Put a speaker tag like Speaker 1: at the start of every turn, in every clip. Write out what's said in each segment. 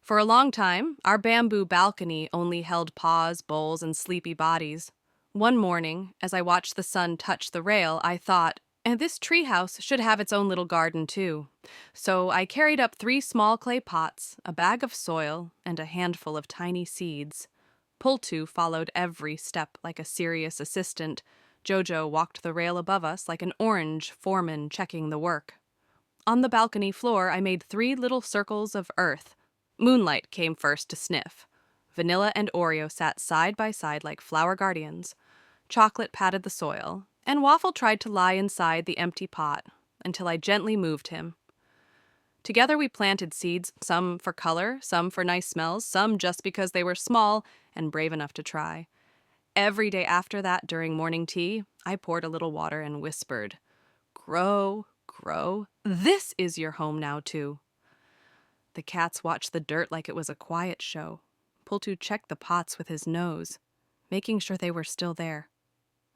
Speaker 1: For a long time, our bamboo balcony only held paws, bowls, and sleepy bodies. One morning, as I watched the sun touch the rail, I thought, and this treehouse should have its own little garden too. So I carried up 3 small clay pots, a bag of soil, and a handful of tiny seeds. Pultu followed every step like a serious assistant. Jojo walked the rail above us like an orange foreman checking the work. On the balcony floor, I made 3 little circles of earth. Moonlight came first to sniff. Vanilla and Oreo sat side by side like flower guardians. Chocolate patted the soil, and Waffle tried to lie inside the empty pot until I gently moved him. Together we planted seeds, some for color, some for nice smells, some just because they were small and brave enough to try. Every day after that, during morning tea, I poured a little water and whispered, "Grow, grow. This is your home now, too." The cats watched the dirt like it was a quiet show. Pultu checked the pots with his nose, making sure they were still there.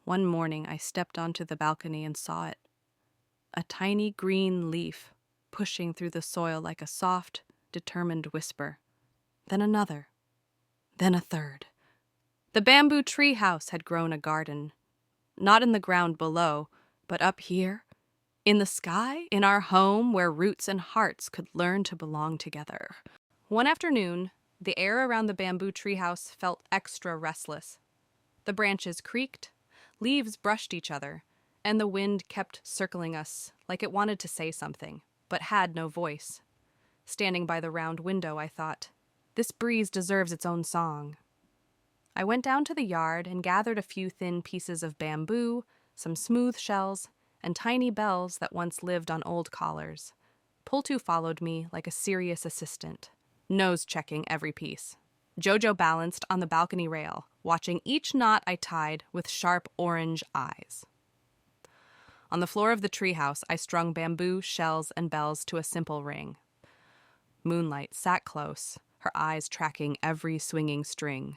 Speaker 1: One morning, I stepped onto the balcony and saw it. A tiny green leaf pushing through the soil like a soft, determined whisper. Then another. Then a third. The bamboo treehouse had grown a garden. Not in the ground below, but up here. In the sky, in our home where roots and hearts could learn to belong together. One afternoon, the air around the bamboo treehouse felt extra restless. The branches creaked, leaves brushed each other, and the wind kept circling us like it wanted to say something, but had no voice. Standing by the round window, I thought, this breeze deserves its own song. I went down to the yard and gathered a few thin pieces of bamboo, some smooth shells, and tiny bells that once lived on old collars. Pultu followed me like a serious assistant, nose-checking every piece. Jojo balanced on the balcony rail, watching each knot I tied with sharp orange eyes. On the floor of the treehouse, I strung bamboo, shells, and bells to a simple ring. Moonlight sat close, her eyes tracking every swinging string.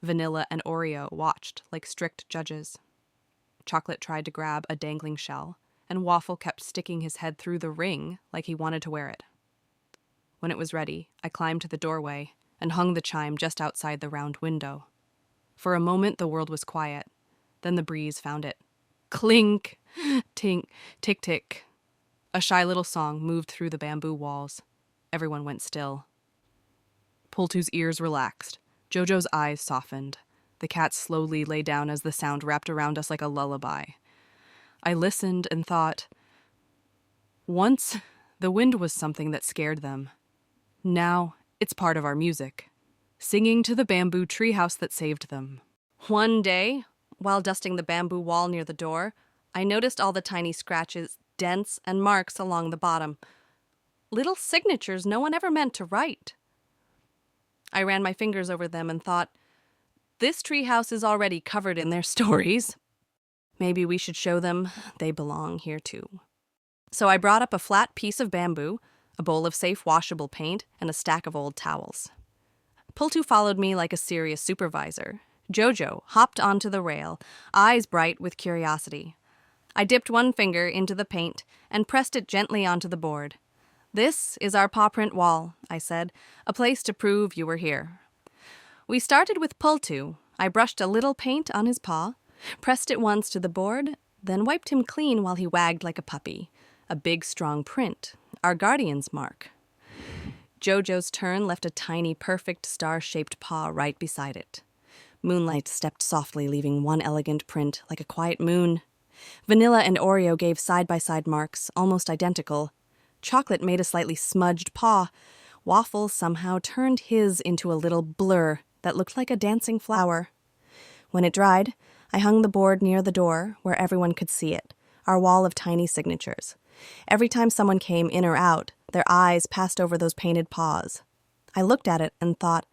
Speaker 1: Vanilla and Oreo watched like strict judges. Chocolate tried to grab a dangling shell, and Waffle kept sticking his head through the ring like he wanted to wear it. When it was ready, I climbed to the doorway and hung the chime just outside the round window. For a moment, the world was quiet. Then the breeze found it. Clink, tink, tick, tick. A shy little song moved through the bamboo walls. Everyone went still. Pultu's ears relaxed. Jojo's eyes softened. The cats slowly lay down as the sound wrapped around us like a lullaby. I listened and thought, once, the wind was something that scared them. Now, it's part of our music, singing to the bamboo treehouse that saved them. One day, while dusting the bamboo wall near the door, I noticed all the tiny scratches, dents, and marks along the bottom. Little signatures no one ever meant to write. I ran my fingers over them and thought, this treehouse is already covered in their stories. Maybe we should show them they belong here too. So I brought up a flat piece of bamboo, a bowl of safe washable paint, and a stack of old towels. Pultu followed me like a serious supervisor. Jojo hopped onto the rail, eyes bright with curiosity. I dipped one finger into the paint and pressed it gently onto the board. This is our paw print wall, I said, a place to prove you were here. We started with Pultu. I brushed a little paint on his paw, pressed it once to the board, then wiped him clean while he wagged like a puppy. A big, strong print, our guardian's mark. Jojo's turn left a tiny, perfect star-shaped paw right beside it. Moonlight stepped softly, leaving one elegant print like a quiet moon. Vanilla and Oreo gave side-by-side marks, almost identical. Chocolate made a slightly smudged paw. Waffle somehow turned his into a little blur that looked like a dancing flower. When it dried, I hung the board near the door where everyone could see it, our wall of tiny signatures. Every time someone came in or out, their eyes passed over those painted paws. I looked at it and thought,